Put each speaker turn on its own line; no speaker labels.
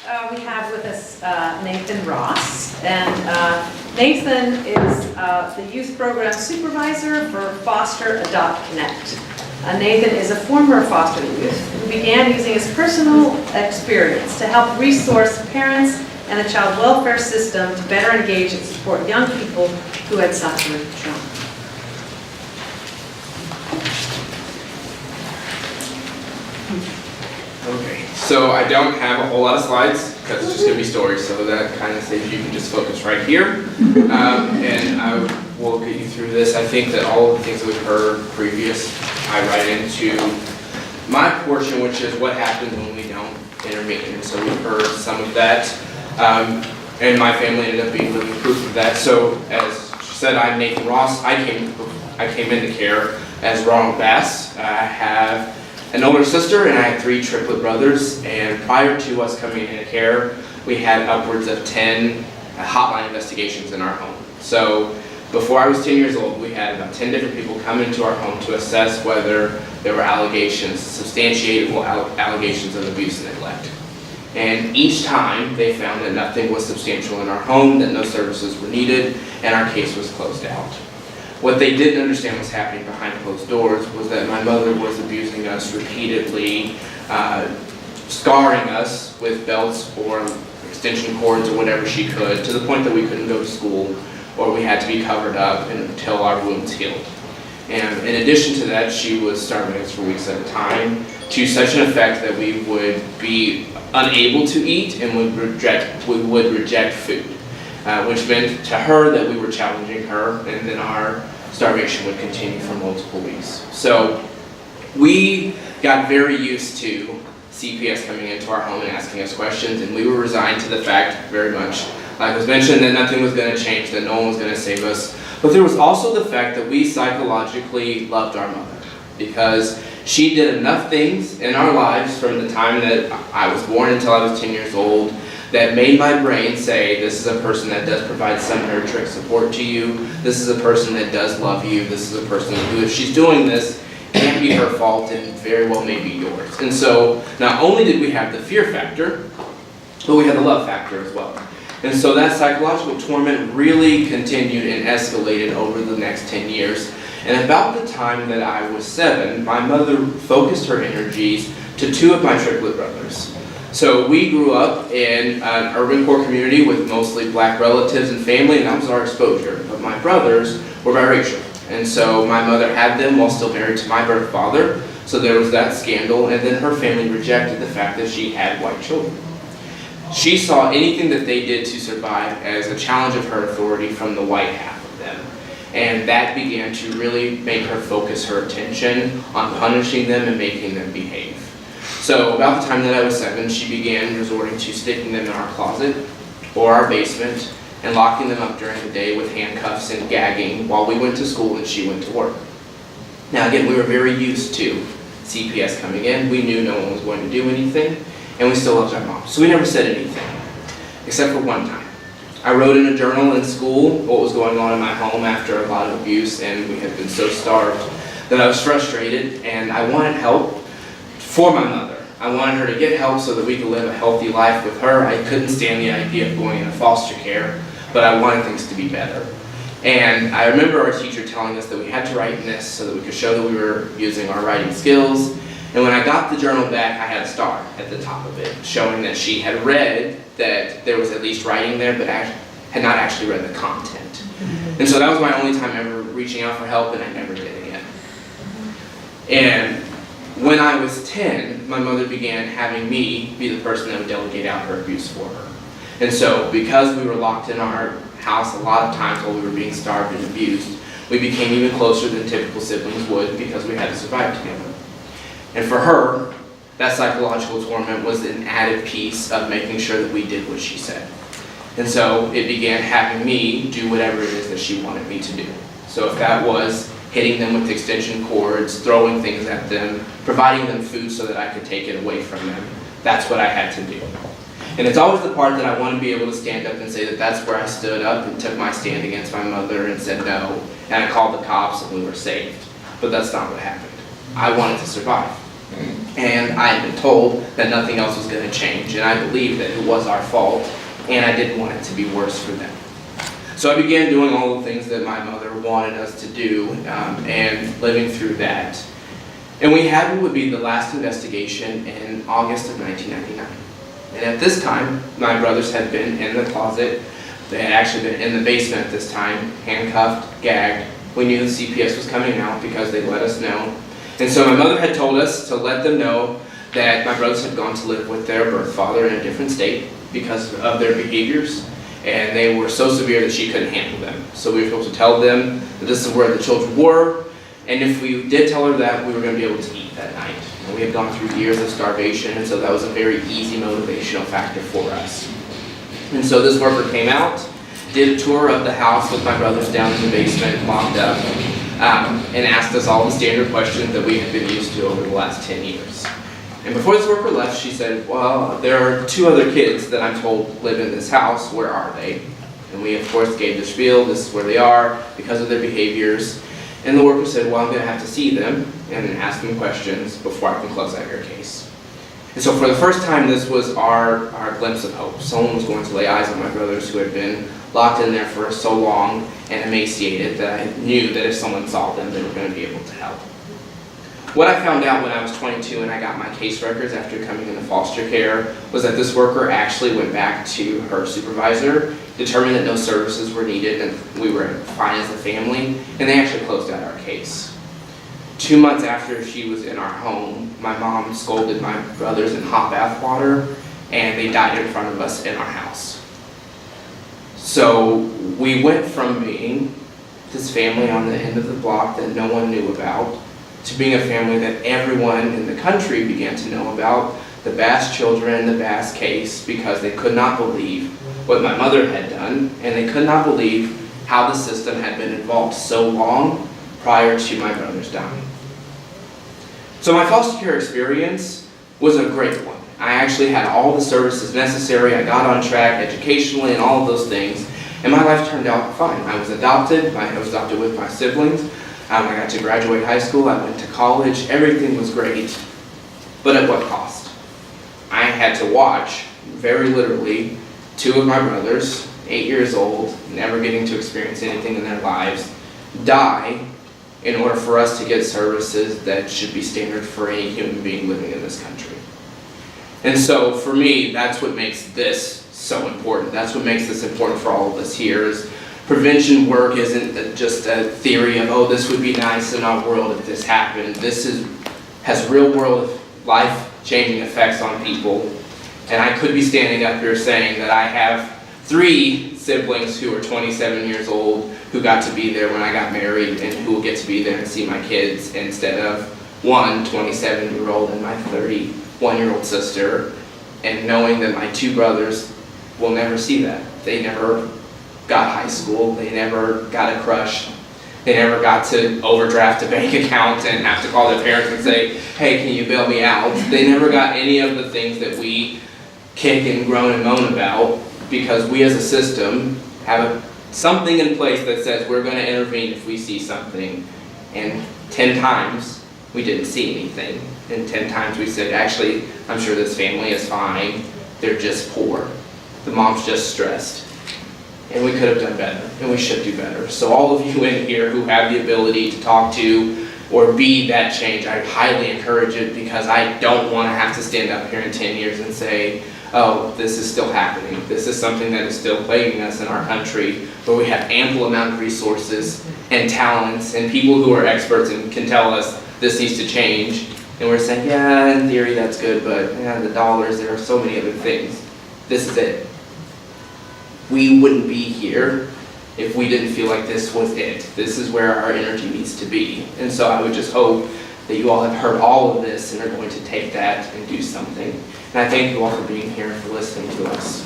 We have with us Nathan Ross, and Nathan is the youth program supervisor for Foster Adopt Connect. Nathan is a former foster youth who began using his personal experience to help resource parents and the child welfare system to better engage and support young people who had suffered trauma.
Okay, so I don't have a whole lot of slides because it's just going to be stories, so that kind of saves you can just focus right here. And I will get you through this. I think that all of the things that we've heard previous, I write into my portion, which is what happens when we don't intervene. And so we've heard some of that, and my family ended up being living proof of that. So as she said, I'm Nathan Ross. I came into care as Ronald Bass. I have an older sister, and I had 3 triplet brothers, and prior to us coming into care, we had upwards of 10 hotline investigations in our home. So before I was 10 years old, we had about 10 different people come into our home to assess whether there were allegations, substantiatable allegations of abuse and neglect. And each time, they found that nothing was substantial in our home, that no services were needed, and our case was closed out. What they didn't understand was happening behind closed doors was that my mother was abusing us repeatedly, scarring us with belts or extension cords or whatever she could, to the point that we couldn't go to school or we had to be covered up until our wounds healed. And in addition to that, she was starving us for weeks at a time, to such an effect that we would be unable to eat and would reject food. Which meant to her that we were challenging her, and then our starvation would continue for multiple weeks. So we got very used to CPS coming into our home and asking us questions, and we were resigned to the fact, very much, like was mentioned, that nothing was going to change, that no one was going to save us. But there was also the fact that we psychologically loved our mother, because she did enough things in our lives from the time that I was born until I was 10 years old that made my brain say, this is a person that does provide some nurturing support to you, this is a person that does love you, this is a person who, if she's doing this, can't be her fault and very well may be yours. And so, not only did we have the fear factor, but we had the love factor as well. And so that psychological torment really continued and escalated over the next 10 years. And about the time that I was 7, my mother focused her energies to 2 of my triplet brothers. So we grew up in an urban core community with mostly black relatives and family, and that was our exposure. But my brothers were biracial. And so my mother had them while still married to my birth father. So there was that scandal, and then her family rejected the fact that she had white children. She saw anything that they did to survive as a challenge of her authority from the white half of them. And that began to really make her focus her attention on punishing them and making them behave. So about the time that I was 7, she began resorting to sticking them in our closet or our basement and locking them up during the day with handcuffs and gagging while we went to school and she went to work. Now again, we were very used to CPS coming in. We knew no one was going to do anything, and we still loved our mom. So we never said anything, except for one time. I wrote in a journal in school what was going on in my home after a lot of abuse, and we had been so starved that I was frustrated, and I wanted help for my mother. I wanted her to get help so that we could live a healthy life with her. I couldn't stand the idea of going into foster care, but I wanted things to be better. And I remember our teacher telling us that we had to write in this so that we could show that we were using our writing skills. And when I got the journal back, I had a star at the top of it, showing that she had read that there was at least writing there, but had not actually read the content. And so that was my only time ever reaching out for help, and I never did again. And when I was 10, my mother began having me be the person that would delegate out her abuse for her. And so, because we were locked in our house a lot of times while we were being starved and abused, we became even closer than typical siblings would because we had to survive together. And for her, that psychological torment was an added piece of making sure that we did what she said. And so, it began having me do whatever it is that she wanted me to do. So if that was hitting them with extension cords, throwing things at them, providing them food so that I could take it away from them, that's what I had to do. And it's always the part that I want to be able to stand up and say that that's where I stood up and took my stand against my mother and said no, and I called the cops and we were saved. But that's not what happened. I wanted to survive. And I had been told that nothing else was going to change, and I believed that it was our fault, and I didn't want it to be worse for them. So I began doing all the things that my mother wanted us to do, and living through that. And we had what would be the last investigation in August of 1999. And at this time, my brothers had been in the closet. They had actually been in the basement at this time, handcuffed, gagged. We knew the CPS was coming out because they let us know. And so my mother had told us to let them know that my brothers had gone to live with their birth father in a different state because of their behaviors. And they were so severe that she couldn't handle them. So we were supposed to tell them that this is where the children were. And if we did tell her that, we were going to be able to eat that night. And we had gone through years of starvation, and so that was a very easy motivational factor for us. And so this worker came out, did a tour of the house with my brothers down in the basement, locked up, and asked us all the standard questions that we had been used to over the last 10 years. And before this worker left, she said, well, there are 2 other kids that I'm told live in this house. Where are they? And we, of course, gave the spiel. This is where they are because of their behaviors. And the worker said, well, I'm going to have to see them and ask them questions before I can close out your case. And so for the first time, this was our glimpse of hope. Someone was going to lay eyes on my brothers who had been locked in there for so long and emaciated that I knew that if someone saw them, they were going to be able to help. What I found out when I was 22 and I got my case records after coming into foster care was that this worker actually went back to her supervisor, determined that no services were needed and we were fine as a family, and they actually closed out our case. 2 months after she was in our home, my mom scalded my brothers in hot bath water and they died in front of us in our house. So we went from being this family on the end of the block that no one knew about to being a family that everyone in the country began to know about, the Bass children, the Bass case, because they could not believe what my mother had done, and they could not believe how the system had been involved so long prior to my brothers dying. So my foster care experience was a great one. I actually had all the services necessary. I got on track educationally and all of those things, and my life turned out fine. I was adopted. I was adopted with my siblings. I got to graduate high school, I went to college, everything was great, but at what cost? I had to watch, very literally, 2 of my brothers, 8 years old, never getting to experience anything in their lives, die in order for us to get services that should be standard for any human being living in this country. And so for me, that's what makes this so important. That's what makes this important for all of us here is prevention work isn't just a theory of, oh, this would be nice in our world if this happened. This has real world life-changing effects on people. And I could be standing up here saying that I have 3 siblings who are 27 years old who got to be there when I got married and who will get to be there and see my kids instead of 1 27-year-old and my 31-year-old sister, and knowing that my 2 brothers will never see that. They never got high school, they never got a crush, they never got to overdraft a bank account and have to call their parents and say, hey, can you bail me out? They never got any of the things that we kick and groan and moan about because we as a system have something in place that says we're going to intervene if we see something. And 10 times we didn't see anything. And 10 times we said, actually, I'm sure this family is fine, they're just poor. The mom's just stressed. And we could have done better, and we should do better. So all of you in here who have the ability to talk to or be that change, I highly encourage it because I don't want to have to stand up here in 10 years and say, oh, this is still happening. This is something that is still plaguing us in our country where we have ample amount of resources and talents and people who are experts and can tell us this needs to change. And we're saying, yeah, in theory that's good, but yeah, the dollars, there are so many other things. This is it. We wouldn't be here if we didn't feel like this was it. This is where our energy needs to be. And so I would just hope that you all have heard all of this and are going to take that and do something. And I thank you all for being here and for listening to us.